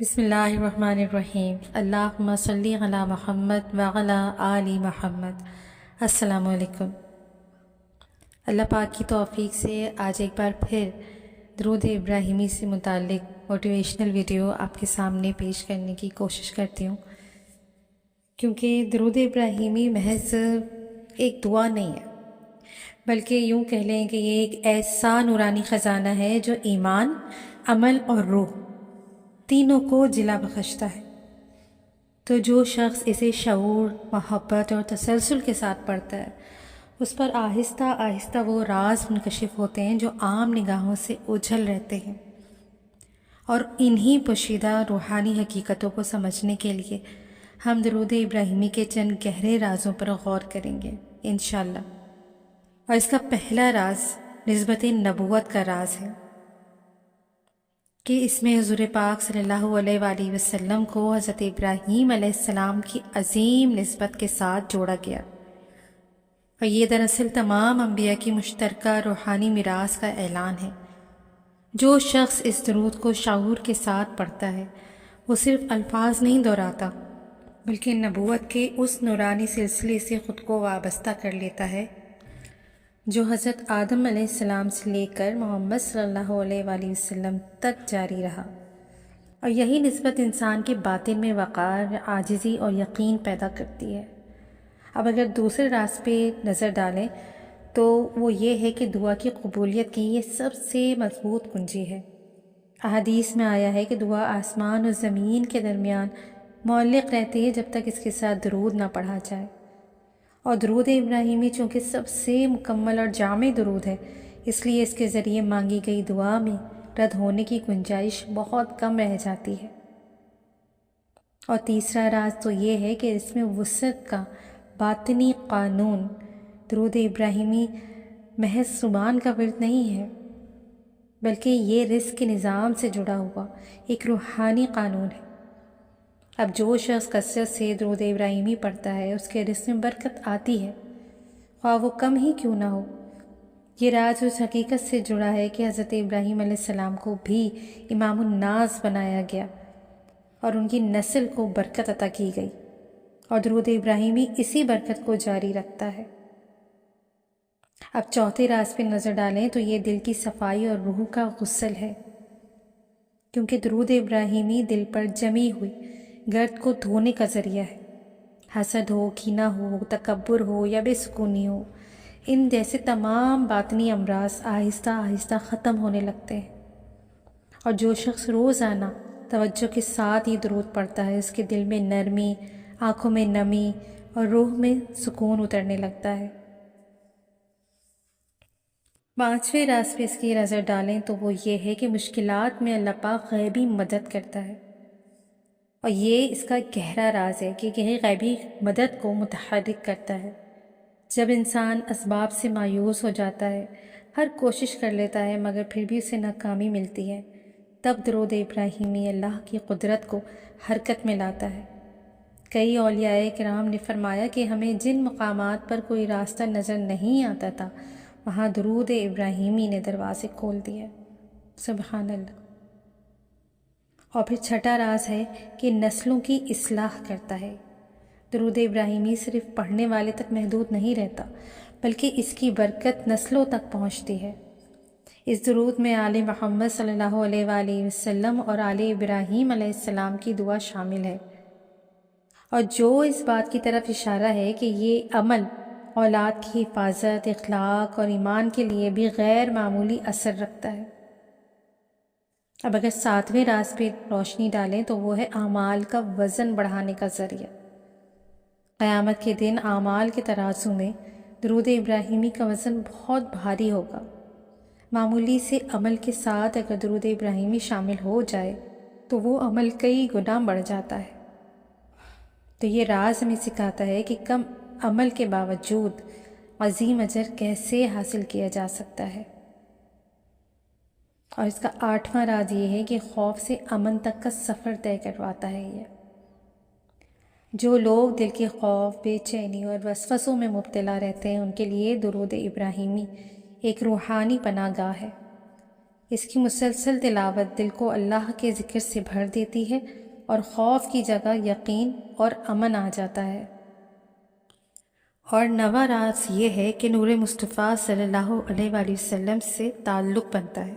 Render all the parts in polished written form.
بسم اللہ الرحمن الرحیم۔ اللہم صلی علی محمد وعلی آل محمد۔ السلام علیکم۔ اللہ پاک کی توفیق سے آج ایک بار پھر درود ابراہیمی سے متعلق موٹیویشنل ویڈیو آپ کے سامنے پیش کرنے کی کوشش کرتی ہوں، کیونکہ درود ابراہیمی محض ایک دعا نہیں ہے، بلکہ یوں کہہ لیں کہ یہ ایک ایسا نورانی خزانہ ہے جو ایمان، عمل اور روح تینوں کو جلا بخشتا ہے۔ تو جو شخص اسے شعور، محبت اور تسلسل کے ساتھ پڑھتا ہے، اس پر آہستہ آہستہ وہ راز منکشف ہوتے ہیں جو عام نگاہوں سے اوجھل رہتے ہیں، اور انہی پوشیدہ روحانی حقیقتوں کو سمجھنے کے لیے ہم درود ابراہیمی کے چند گہرے رازوں پر غور کریں گے انشاءاللہ۔ اور اس کا پہلا راز نسبت نبوت کا راز ہے کہ اس میں حضور پاک صلی اللہ علیہ وآلہ وسلم کو حضرت ابراہیم علیہ السلام کی عظیم نسبت کے ساتھ جوڑا گیا، اور یہ دراصل تمام انبیاء کی مشترکہ روحانی میراث کا اعلان ہے۔ جو شخص اس درود کو شعور کے ساتھ پڑھتا ہے، وہ صرف الفاظ نہیں دہراتا، بلکہ نبوت کے اس نورانی سلسلے سے خود کو وابستہ کر لیتا ہے جو حضرت آدم علیہ السلام سے لے کر محمد صلی اللہ علیہ وآلہ وسلم تک جاری رہا، اور یہی نسبت انسان کے باطن میں وقار، عاجزی اور یقین پیدا کرتی ہے۔ اب اگر دوسرے راز پہ نظر ڈالیں تو وہ یہ ہے کہ دعا کی قبولیت کی یہ سب سے مضبوط کنجی ہے۔ احادیث میں آیا ہے کہ دعا آسمان اور زمین کے درمیان معلق رہتی ہے جب تک اس کے ساتھ درود نہ پڑھا جائے، اور درود ابراہیمی چونکہ سب سے مکمل اور جامع درود ہے، اس لیے اس کے ذریعے مانگی گئی دعا میں رد ہونے کی گنجائش بہت کم رہ جاتی ہے۔ اور تیسرا راز تو یہ ہے کہ اس میں وسعت کا باطنی قانون، درود ابراہیمی محض زبان کا ورد نہیں ہے، بلکہ یہ رزق کے نظام سے جڑا ہوا ایک روحانی قانون ہے۔ اب جو شخص کثرت سے درود ابراہیمی پڑھتا ہے، اس کے رزق میں برکت آتی ہے، خواہ وہ کم ہی کیوں نہ ہو۔ یہ راز اس حقیقت سے جڑا ہے کہ حضرت ابراہیم علیہ السلام کو بھی امام الناس بنایا گیا، اور ان کی نسل کو برکت عطا کی گئی، اور درود ابراہیمی اسی برکت کو جاری رکھتا ہے۔ اب چوتھے راز پہ نظر ڈالیں تو یہ دل کی صفائی اور روح کا غسل ہے، کیونکہ درود ابراہیمی دل پر جمی ہوئی گرد کو دھونے کا ذریعہ ہے۔ حسد ہو، کینہ ہو، تکبر ہو یا بے سکونی ہو، ان جیسے تمام باطنی امراض آہستہ آہستہ ختم ہونے لگتے ہیں، اور جو شخص روزانہ توجہ کے ساتھ یہ درود پڑھتا ہے، اس کے دل میں نرمی، آنکھوں میں نمی اور روح میں سکون اترنے لگتا ہے۔ پانچویں راز پہ اس کی نظر ڈالیں تو وہ یہ ہے کہ مشکلات میں اللہ پاک غیبی مدد کرتا ہے، اور یہ اس کا گہرا راز ہے کہ یہ غیبی مدد کو متحرک کرتا ہے۔ جب انسان اسباب سے مایوس ہو جاتا ہے، ہر کوشش کر لیتا ہے مگر پھر بھی اسے ناکامی ملتی ہے، تب درود ابراہیمی اللہ کی قدرت کو حرکت میں لاتا ہے۔ کئی اولیاء کرام نے فرمایا کہ ہمیں جن مقامات پر کوئی راستہ نظر نہیں آتا تھا، وہاں درود ابراہیمی نے دروازے کھول دیے۔ سبحان اللہ۔ اور پھر چھٹا راز ہے کہ نسلوں کی اصلاح کرتا ہے۔ درود ابراہیمی صرف پڑھنے والے تک محدود نہیں رہتا، بلکہ اس کی برکت نسلوں تک پہنچتی ہے۔ اس درود میں آل محمد صلی اللہ علیہ وآلہ وسلم اور آل ابراہیم علیہ السلام کی دعا شامل ہے، اور جو اس بات کی طرف اشارہ ہے کہ یہ عمل اولاد کی حفاظت، اخلاق اور ایمان کے لیے بھی غیر معمولی اثر رکھتا ہے۔ اب اگر ساتویں راز پہ روشنی ڈالیں تو وہ ہے اعمال کا وزن بڑھانے کا ذریعہ۔ قیامت کے دن اعمال کے ترازو میں درود ابراہیمی کا وزن بہت بھاری ہوگا۔ معمولی سے عمل کے ساتھ اگر درود ابراہیمی شامل ہو جائے تو وہ عمل کئی گنا بڑھ جاتا ہے۔ تو یہ راز ہمیں سکھاتا ہے کہ کم عمل کے باوجود عظیم اجر کیسے حاصل کیا جا سکتا ہے۔ اور اس کا آٹھواں راز یہ ہے کہ خوف سے امن تک کا سفر طے کرواتا ہے۔ یہ جو لوگ دل کے خوف، بے چینی اور وسوسوں میں مبتلا رہتے ہیں، ان کے لیے درود ابراہیمی ایک روحانی پناہ گاہ ہے۔ اس کی مسلسل تلاوت دل کو اللہ کے ذکر سے بھر دیتی ہے اور خوف کی جگہ یقین اور امن آ جاتا ہے۔ اور نواں راز یہ ہے کہ نور مصطفیٰ صلی اللہ علیہ وآلہ وسلم سے تعلق بنتا ہے۔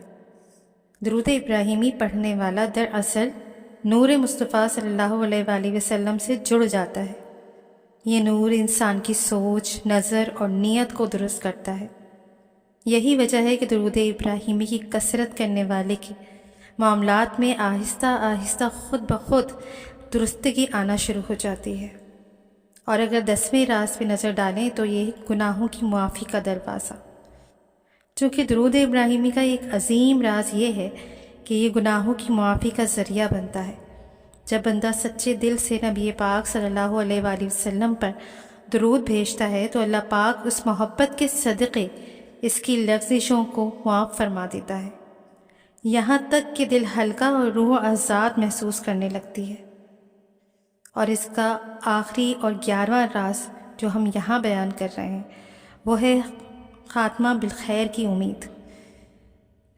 درود ابراہیمی پڑھنے والا دراصل نور مصطفیٰ صلی اللہ علیہ وآلہ وسلم سے جڑ جاتا ہے۔ یہ نور انسان کی سوچ، نظر اور نیت کو درست کرتا ہے۔ یہی وجہ ہے کہ درود ابراہیمی کی کثرت کرنے والے کے معاملات میں آہستہ آہستہ خود بخود درستگی آنا شروع ہو جاتی ہے۔ اور اگر 10ویں راز پہ نظر ڈالیں تو یہ گناہوں کی معافی کا دروازہ، چونکہ درود ابراہیمی کا ایک عظیم راز یہ ہے کہ یہ گناہوں کی معافی کا ذریعہ بنتا ہے۔ جب بندہ سچے دل سے نبی پاک صلی اللہ علیہ وآلہ وسلم پر درود بھیجتا ہے تو اللہ پاک اس محبت کے صدقے اس کی لغزشوں کو معاف فرما دیتا ہے، یہاں تک کہ دل ہلکا اور روح آزاد محسوس کرنے لگتی ہے۔ اور اس کا آخری اور 11واں راز جو ہم یہاں بیان کر رہے ہیں وہ ہے خاتمہ بالخیر کی امید۔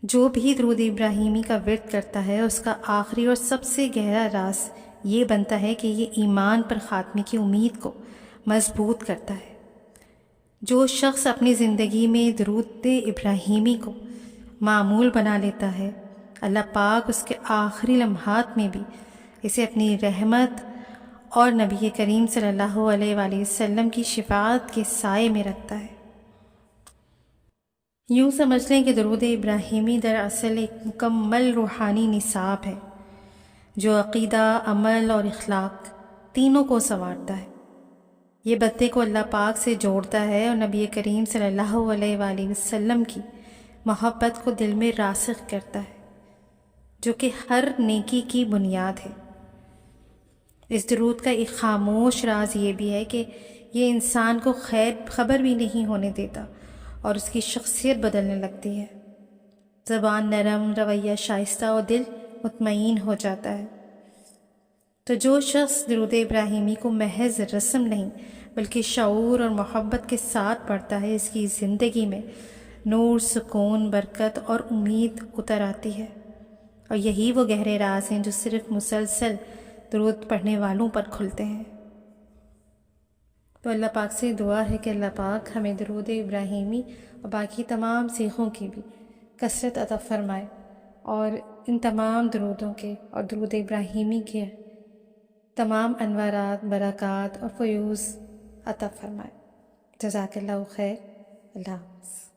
جو بھی درود ابراہیمی کا ورد کرتا ہے اس کا آخری اور سب سے گہرا راز یہ بنتا ہے کہ یہ ایمان پر خاتمے کی امید کو مضبوط کرتا ہے۔ جو شخص اپنی زندگی میں درود ابراہیمی کو معمول بنا لیتا ہے، اللہ پاک اس کے آخری لمحات میں بھی اسے اپنی رحمت اور نبی کریم صلی اللہ علیہ وآلہ وسلم کی شفاعت کے سائے میں رکھتا ہے۔ یوں سمجھ لیں کہ درود ابراہیمی دراصل ایک مکمل روحانی نصاب ہے جو عقیدہ، عمل اور اخلاق تینوں کو سنوارتا ہے۔ یہ بندے کو اللہ پاک سے جوڑتا ہے اور نبی کریم صلی اللہ علیہ وآلہ وسلم کی محبت کو دل میں راسخ کرتا ہے، جو کہ ہر نیکی کی بنیاد ہے۔ اس درود کا ایک خاموش راز یہ بھی ہے کہ یہ انسان کو خبر بھی نہیں ہونے دیتا اور اس کی شخصیت بدلنے لگتی ہے۔ زبان نرم، رویہ شائستہ اور دل مطمئن ہو جاتا ہے۔ تو جو شخص درود ابراہیمی کو محض رسم نہیں بلکہ شعور اور محبت کے ساتھ پڑھتا ہے، اس کی زندگی میں نور، سکون، برکت اور امید اتر آتی ہے۔ اور یہی وہ گہرے راز ہیں جو صرف مسلسل درود پڑھنے والوں پر کھلتے ہیں۔ تو اللہ پاک سے دعا ہے کہ اللہ پاک ہمیں درود ابراہیمی اور باقی تمام سیغوں کی بھی کثرت عطا فرمائے اور ان تمام درودوں کے اور درود ابراہیمی کے تمام انوارات، برکات اور فیوز عطا فرمائے۔ جزاک اللہ خیر۔ اللہ حافظ۔